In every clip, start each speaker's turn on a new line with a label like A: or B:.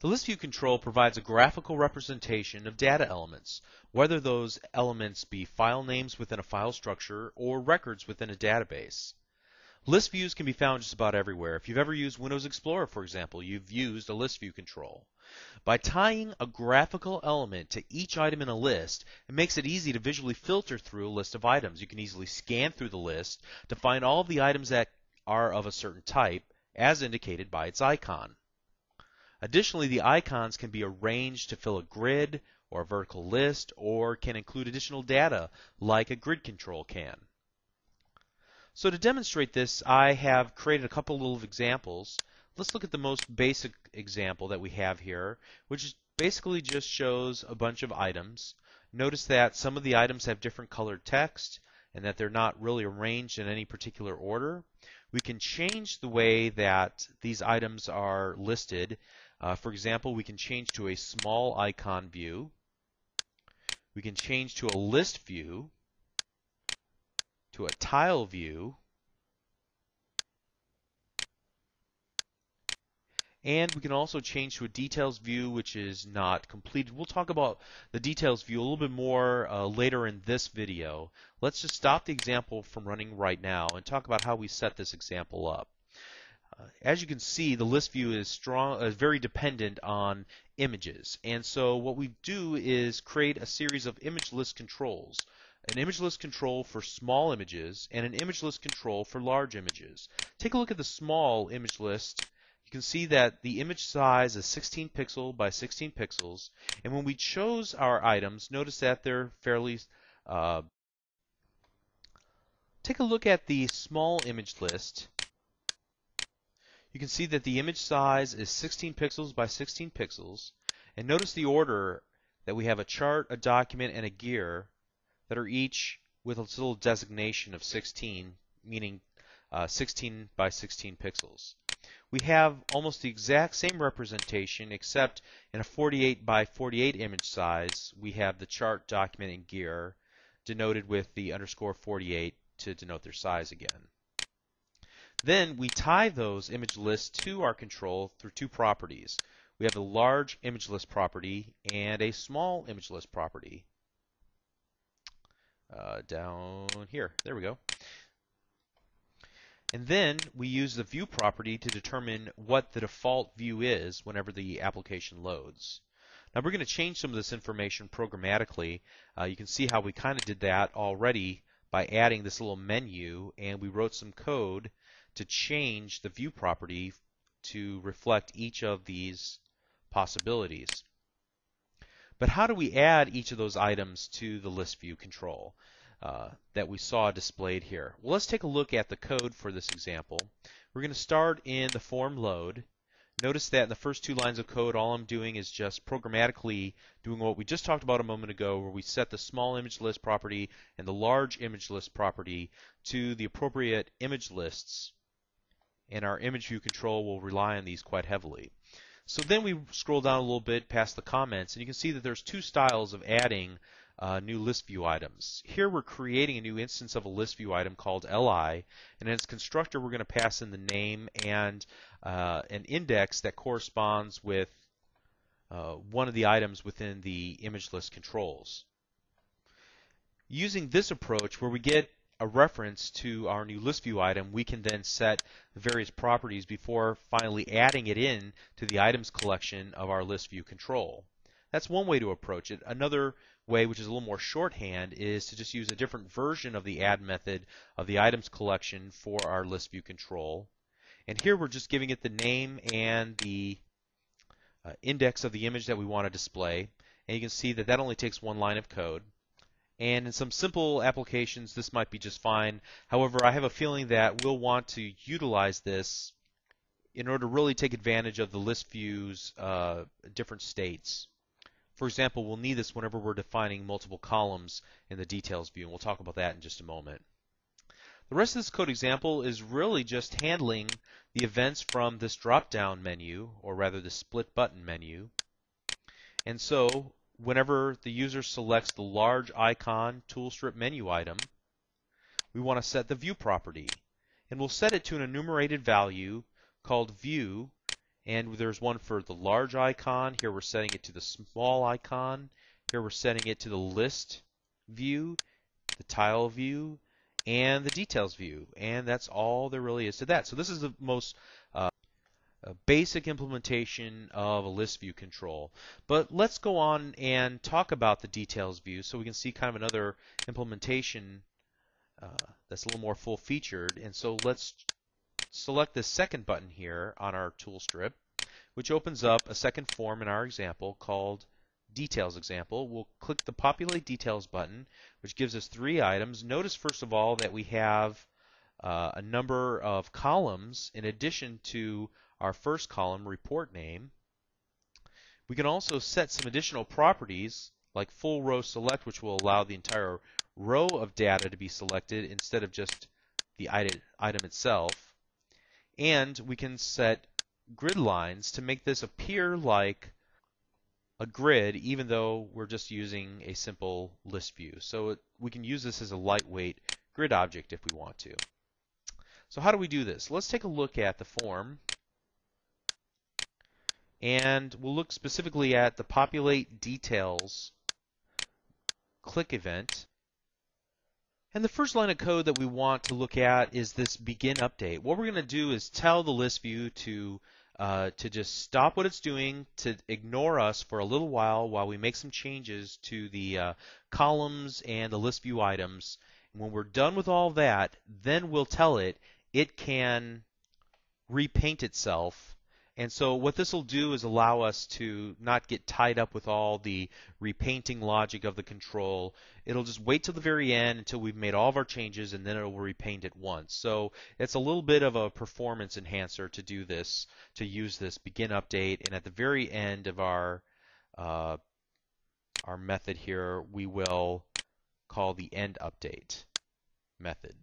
A: The list view control provides a graphical representation of data elements, whether those elements be file names within a file structure or records within a database. List views can be found just about everywhere. If you've ever used Windows Explorer, for example, you've used a list view control. By tying a graphical element to each item in a list, it makes it easy to visually filter through a list of items. You can easily scan through the list to find all of the items that are of a certain type, as indicated by its icon. Additionally, the icons can be arranged to fill a grid or a vertical list, or can include additional data like a grid control can. So to demonstrate this, I have created a couple little examples. Let's look at the most basic example that we have here, which basically just shows a bunch of items. Notice that some of the items have different colored text and that they're not really arranged in any particular order. We can change the way that these items are listed. For example, we can change to a small icon view. We can change to a list view, to a tile view, and we can also change to a details view, which is not completed. We'll talk about the details view a little bit more later in this video. Let's just stop the example from running right now and talk about how we set this example up. As you can see, the list view is very dependent on images, and so what we do is create a series of image list controls. An image list control for small images and an image list control for large images. Take a look at the small image list. You can see that the image size is 16 pixel by 16 pixels, and when we chose our items, notice that they're fairly take a look at the small image list. You can see that the image size is 16 pixels by 16 pixels, and notice the order that we have a chart, a document, and a gear that are each with a little designation of 16, meaning 16 by 16 pixels. We have almost the exact same representation, except in a 48 by 48 image size, we have the chart, document, and gear denoted with the _48 to denote their size again. Then we tie those image lists to our control through two properties. We have a large image list property and a small image list property. Down here. There we go. And then we use the view property to determine what the default view is whenever the application loads. Now we're going to change some of this information programmatically. You can see how we kind of did that already by adding this little menu, and we wrote some code to change the view property to reflect each of these possibilities. But how do we add each of those items to the list view control that we saw displayed here? Well, let's take a look at the code for this example. We're going to start in the form load. Notice that in the first two lines of code, all I'm doing is just programmatically doing what we just talked about a moment ago, where we set the small image list property and the large image list property to the appropriate image lists, and our image view control will rely on these quite heavily. So then we scroll down a little bit past the comments, and you can see that there's two styles of adding new list view items. Here we're creating a new instance of a list view item called li, and in its constructor we're going to pass in the name and an index that corresponds with one of the items within the image list controls. Using this approach, where we get a reference to our new list view item, we can then set the various properties before finally adding it in to the items collection of our list view control. That's one way to approach it. Another way, which is a little more shorthand, is to just use a different version of the add method of the items collection for our list view control. And here we're just giving it the name and the index of the image that we want to display. And you can see that that only takes one line of code. And in some simple applications, this might be just fine. However, I have a feeling that we'll want to utilize this in order to really take advantage of the list view's different states. For example, we'll need this whenever we're defining multiple columns in the details view, and we'll talk about that in just a moment. The rest of this code example is really just handling the events from this drop-down menu, or rather the split button menu. And so whenever the user selects the large icon toolstrip menu item, we want to set the view property, and we'll set it to an enumerated value called view, And there's one for the large icon. Here we're setting it to the small icon. Here we're setting it to the list view, the tile view, and the details view. And that's all there really is to that. So this is the most basic implementation of a list view control. But let's go on and talk about the details view so we can see kind of another implementation that's a little more full-featured. And so let's select this second button here on our tool strip, which opens up a second form in our example called Details Example. We'll click the Populate Details button, which gives us 3 items. Notice first of all that we have a number of columns in addition to our first column, report name. We can also set some additional properties like full row select, which will allow the entire row of data to be selected instead of just the item itself. And we can set grid lines to make this appear like a grid even though we're just using a simple list view. So we can use this as a lightweight grid object if we want to. So how do we do this? Let's take a look at the form. And we'll look specifically at the Populate Details click event. And the first line of code that we want to look at is this begin update. What we're going to do is tell the list view to just stop what it's doing, to ignore us for a little while we make some changes to the columns and the list view items. And when we're done with all that, then we'll tell it can repaint itself. And so what this will do is allow us to not get tied up with all the repainting logic of the control. It'll just wait till the very end until we've made all of our changes, and then it will repaint it once. So it's a little bit of a performance enhancer to do this, to use this begin update. And at the very end of our method here, we will call the end update method.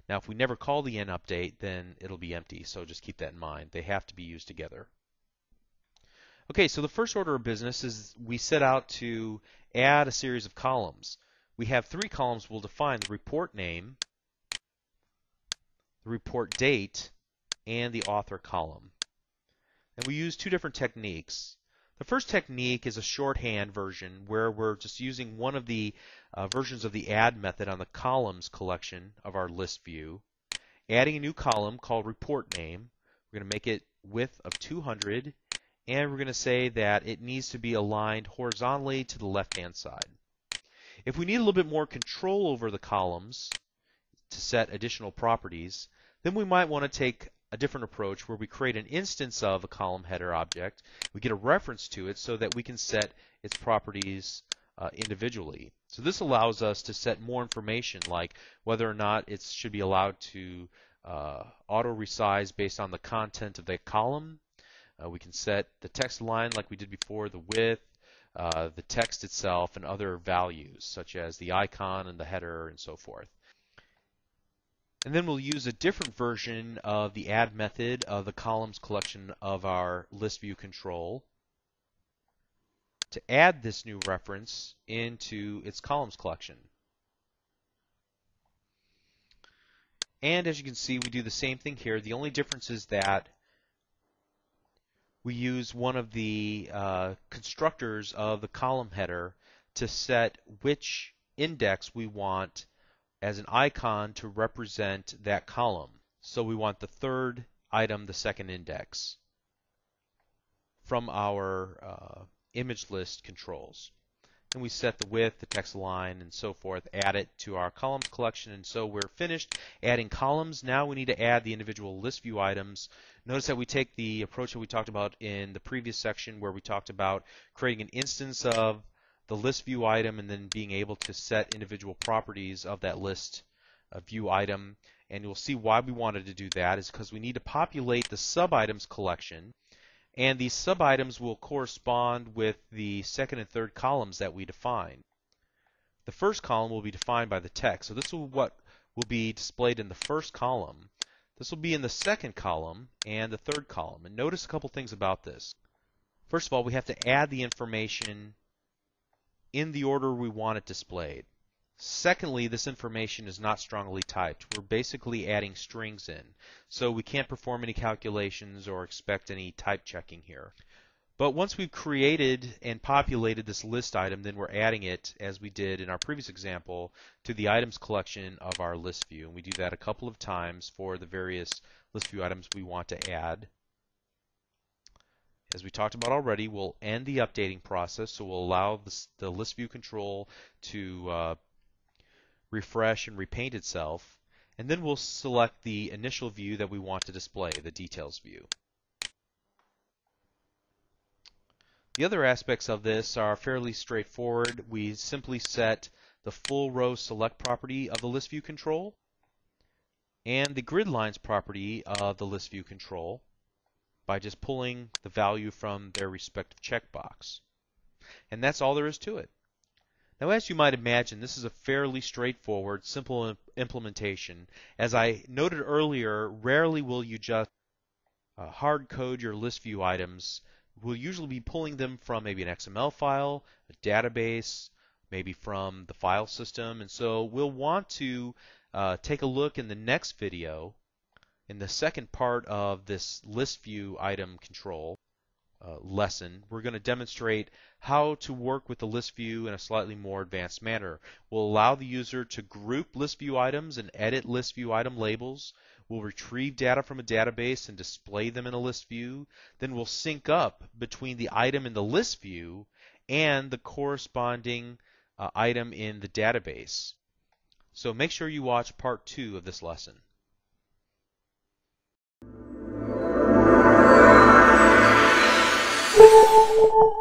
A: Now, if we never call the end update, then it'll be empty, so just keep that in mind. They have to be used together. Okay, so the first order of business is we set out to add a series of columns. We have 3 columns we'll define: the report name, the report date, and the author column. And we use 2 different techniques. The first technique is a shorthand version where we're just using one of the versions of the add method on the columns collection of our list view, adding a new column called report name. We're going to make it width of 200, and we're going to say that it needs to be aligned horizontally to the left-hand side. If we need a little bit more control over the columns to set additional properties, then we might want to take a different approach where we create an instance of a column header object. We get a reference to it so that we can set its properties individually. So this allows us to set more information, like whether or not it should be allowed to auto resize based on the content of the column. We can set the text line like we did before, the width, the text itself, and other values such as the icon and the header and so forth. And then we'll use a different version of the add method of the columns collection of our list view control to add this new reference into its columns collection. And as you can see, we do the same thing here. The only difference is that we use one of the constructors of the column header to set which index we want as an icon to represent that column. So we want the third item, the second index, from our image list controls. And we set the width, the text line, and so forth, add it to our columns collection, and so we're finished adding columns. Now we need to add the individual list view items. Notice that we take the approach that we talked about in the previous section where we talked about creating an instance of the list view item and then being able to set individual properties of that list view item. And you'll see why we wanted to do that is because we need to populate the sub-items collection, and these sub-items will correspond with the second and third columns that we define. The first column will be defined by the text, so this is what will be displayed in the first column. This will be in the second column and the third column. And notice a couple things about this. First of all, we have to add the information in the order we want it displayed. Secondly, this information is not strongly typed. We're basically adding strings in, so we can't perform any calculations or expect any type checking here. But once we've created and populated this list item, then we're adding it, as we did in our previous example, to the items collection of our list view. And we do that a couple of times for the various list view items we want to add. As we talked about already, we'll end the updating process, so we'll allow the list view control to refresh and repaint itself, and then we'll select the initial view that we want to display, the details view. The other aspects of this are fairly straightforward. We simply set the full row select property of the list view control and the grid lines property of the list view control by just pulling the value from their respective checkbox. And that's all there is to it. Now, as you might imagine, this is a fairly straightforward, simple implementation. As I noted earlier, rarely will you just hard code your list view items. We'll usually be pulling them from maybe an XML file, a database, maybe from the file system. And so we'll want to take a look in the next video, in the second part of this list view item control lesson. We're going to demonstrate how to work with the list view in a slightly more advanced manner. We'll allow the user to group list view items and edit list view item labels. We'll retrieve data from a database and display them in a list view. Then we'll sync up between the item in the list view and the corresponding item in the database. So make sure you watch part 2 of this lesson.
B: Thank you.